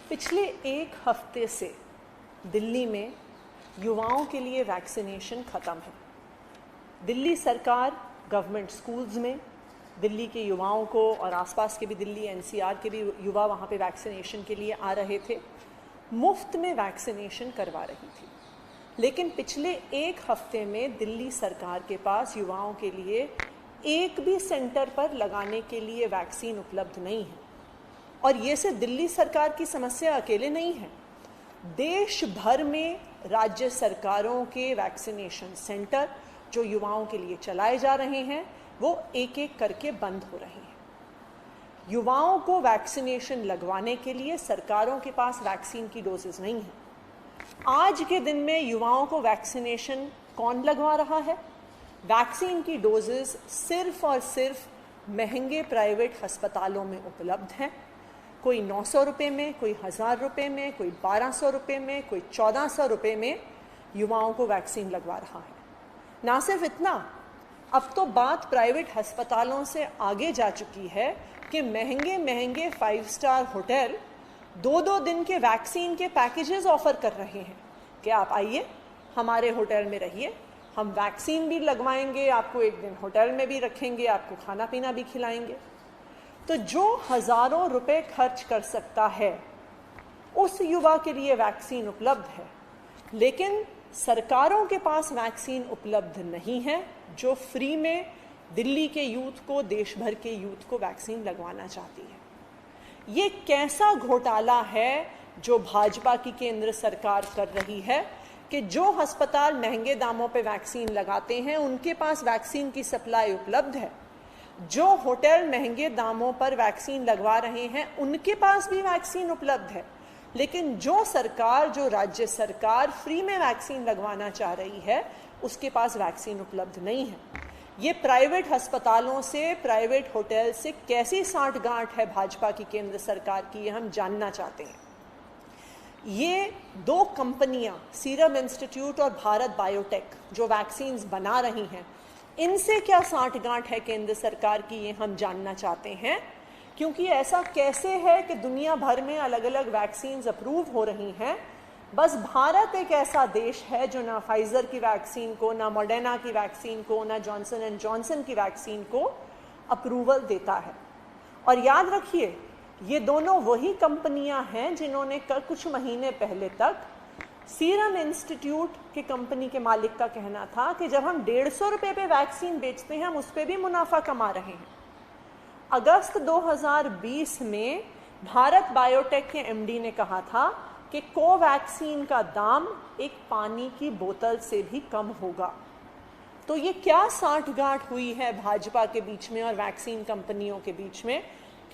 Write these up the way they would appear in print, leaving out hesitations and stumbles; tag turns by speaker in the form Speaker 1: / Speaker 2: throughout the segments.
Speaker 1: पिछले एक हफ्ते से दिल्ली में युवाओं के लिए वैक्सीनेशन ख़त्म है। दिल्ली सरकार गवर्नमेंट स्कूल्स में दिल्ली के युवाओं को और आसपास के भी दिल्ली एनसीआर के भी युवा वहाँ पे वैक्सीनेशन के लिए आ रहे थे, मुफ्त में वैक्सीनेशन करवा रही थी। लेकिन पिछले एक हफ्ते में दिल्ली सरकार के पास युवाओं के लिए एक भी सेंटर पर लगाने के लिए वैक्सीन उपलब्ध नहीं है। और ये सिर्फ दिल्ली सरकार की समस्या अकेले नहीं है, देश भर में राज्य सरकारों के वैक्सीनेशन सेंटर जो युवाओं के लिए चलाए जा रहे हैं वो एक एक करके बंद हो रहे हैं। युवाओं को वैक्सीनेशन लगवाने के लिए सरकारों के पास वैक्सीन की डोजेस नहीं है। आज के दिन में युवाओं को वैक्सीनेशन कौन लगवा रहा है? वैक्सीन की डोजेस सिर्फ और सिर्फ महंगे प्राइवेट अस्पतालों में उपलब्ध हैं। कोई 900 रुपये में, कोई 1000 रुपये में, कोई 1200 रुपये में, कोई 1400 रुपये में युवाओं को वैक्सीन लगवा रहा है। ना सिर्फ इतना, अब तो बात प्राइवेट अस्पतालों से आगे जा चुकी है कि महंगे महंगे 5 स्टार होटल 2-2 दिन के वैक्सीन के पैकेजेस ऑफर कर रहे हैं कि आप आइए हमारे होटल में रहिए, हम वैक्सीन भी लगवाएंगे, आपको एक दिन होटल में भी रखेंगे, आपको खाना पीना भी खिलाएंगे। तो जो हजारों रुपए खर्च कर सकता है उस युवा के लिए वैक्सीन उपलब्ध है, लेकिन सरकारों के पास वैक्सीन उपलब्ध नहीं है जो फ्री में दिल्ली के यूथ को, देश भर के यूथ को वैक्सीन लगवाना चाहती है। ये कैसा घोटाला है जो भाजपा की केंद्र सरकार कर रही है कि जो अस्पताल महंगे दामों पे वैक्सीन लगाते हैं उनके पास वैक्सीन की सप्लाई उपलब्ध है, जो होटल महंगे दामों पर वैक्सीन लगवा रहे हैं उनके पास भी वैक्सीन उपलब्ध है, लेकिन जो सरकार, जो राज्य सरकार फ्री में वैक्सीन लगवाना चाह रही है उसके पास वैक्सीन उपलब्ध नहीं है। ये प्राइवेट अस्पतालों से, प्राइवेट होटल से कैसी सांठगांठ है भाजपा की केंद्र सरकार की, ये हम जानना चाहते हैं। ये 2 कंपनियां, सीरम इंस्टीट्यूट और भारत बायोटेक, जो वैक्सीन्स बना रही हैं, इनसे क्या सांठगांठ है केंद्र सरकार की, ये हम जानना चाहते हैं। क्योंकि ऐसा कैसे है कि दुनिया भर में अलग अलग वैक्सीन्स अप्रूव हो रही हैं, बस भारत एक ऐसा देश है जो ना फाइजर की वैक्सीन को, ना मॉडर्ना की वैक्सीन को, ना जॉनसन एंड जॉनसन की वैक्सीन को अप्रूवल देता है। और याद रखिए, ये दोनों वही कंपनियां हैं जिन्होंने कुछ महीने पहले तक सीरम इंस्टीट्यूट की कंपनी के मालिक का कहना था कि जब हम 150 रुपये पे वैक्सीन बेचते हैं हम उस पर भी मुनाफा कमा रहे हैं। अगस्त 2020 में भारत बायोटेक के एमडी ने कहा था कि कोवैक्सीन का दाम एक पानी की बोतल से भी कम होगा। तो ये क्या सांठगांठ हुई है भाजपा के बीच में और वैक्सीन कंपनियों के बीच में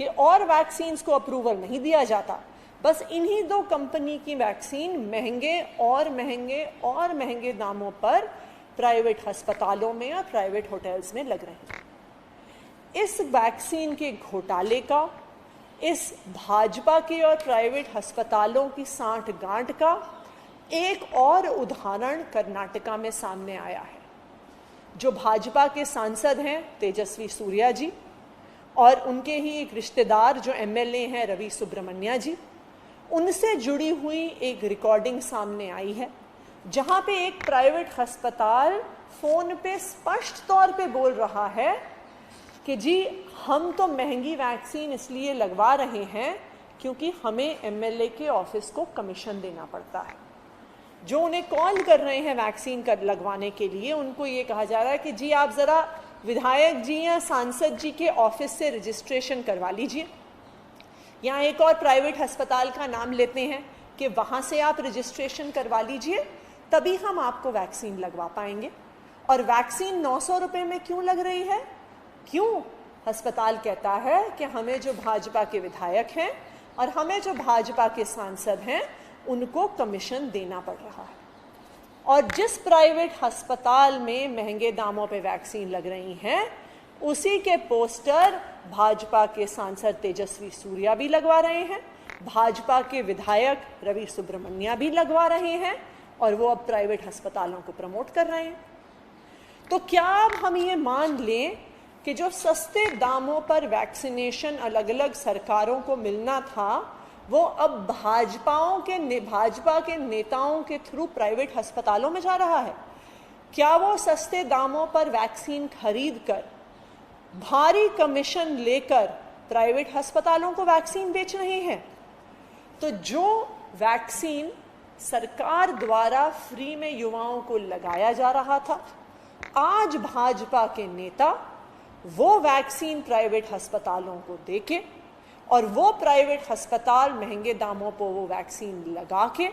Speaker 1: कि और वैक्सीन्स को अप्रूवल नहीं दिया जाता, बस इन्हीं 2 कंपनी की वैक्सीन महंगे और महंगे और महंगे दामों पर प्राइवेट अस्पतालों में और प्राइवेट होटल्स में लग रही हैं। इस वैक्सीन के घोटाले का, इस भाजपा के और प्राइवेट अस्पतालों की सांठगांठ का एक और उदाहरण कर्नाटका में सामने आया है। जो भाजपा के सांसद हैं तेजस्वी सूर्या जी और उनके ही एक रिश्तेदार जो एमएलए हैं रवि सुब्रमण्या जी, उनसे जुड़ी हुई एक रिकॉर्डिंग सामने आई है जहां पे एक प्राइवेट अस्पताल फोन पे स्पष्ट तौर पे बोल रहा है कि जी हम तो महंगी वैक्सीन इसलिए लगवा रहे हैं क्योंकि हमें एमएलए के ऑफिस को कमीशन देना पड़ता है। जो उन्हें कॉल कर रहे हैं वैक्सीन लगवाने के लिए, उनको ये कहा जा रहा है कि जी आप ज़रा विधायक जी या सांसद जी के ऑफिस से रजिस्ट्रेशन करवा लीजिए, यहाँ एक और प्राइवेट अस्पताल का नाम लेते हैं कि वहाँ से आप रजिस्ट्रेशन करवा लीजिए, तभी हम आपको वैक्सीन लगवा पाएंगे। और वैक्सीन 900 रुपये में क्यों लग रही है? क्यों? अस्पताल कहता है कि हमें जो भाजपा के विधायक हैं और हमें जो भाजपा के सांसद हैं उनको कमीशन देना पड़ रहा है। और जिस प्राइवेट अस्पताल में महंगे दामों पे वैक्सीन लग रही हैं उसी के पोस्टर भाजपा के सांसद तेजस्वी सूर्या भी लगवा रहे हैं, भाजपा के विधायक रवि सुब्रमण्या भी लगवा रहे हैं और वो अब प्राइवेट अस्पतालों को प्रमोट कर रहे हैं। तो क्या अब हम ये मान लें कि जो सस्ते दामों पर वैक्सीनेशन अलग अलग सरकारों को मिलना था वो अब भाजपा के नेताओं के थ्रू प्राइवेट अस्पतालों में जा रहा है। क्या वो सस्ते दामों पर वैक्सीन खरीद कर भारी कमीशन लेकर प्राइवेट अस्पतालों को वैक्सीन बेच रहे हैं? तो जो वैक्सीन सरकार द्वारा फ्री में युवाओं को लगाया जा रहा था, आज भाजपा के नेता वो वैक्सीन प्राइवेट अस्पतालों को देके और वो प्राइवेट अस्पताल महंगे दामों पर वो वैक्सीन लगा के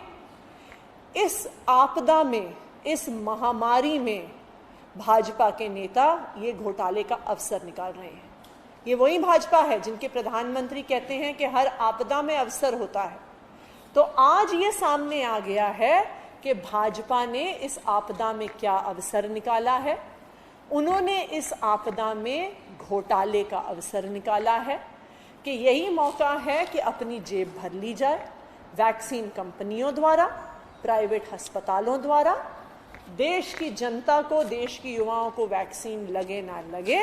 Speaker 1: इस आपदा में, इस महामारी में भाजपा के नेता ये घोटाले का अवसर निकाल रहे हैं। ये वही भाजपा है जिनके प्रधानमंत्री कहते हैं कि हर आपदा में अवसर होता है। तो आज ये सामने आ गया है कि भाजपा ने इस आपदा में क्या अवसर निकाला है। उन्होंने इस आपदा में घोटाले का अवसर निकाला है कि यही मौका है कि अपनी जेब भर ली जाए वैक्सीन कंपनियों द्वारा, प्राइवेट अस्पतालों द्वारा। देश की जनता को, देश की युवाओं को वैक्सीन लगे ना लगे,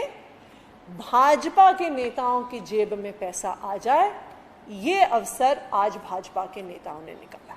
Speaker 1: भाजपा के नेताओं की जेब में पैसा आ जाए, ये अवसर आज भाजपा के नेताओं ने निकाला।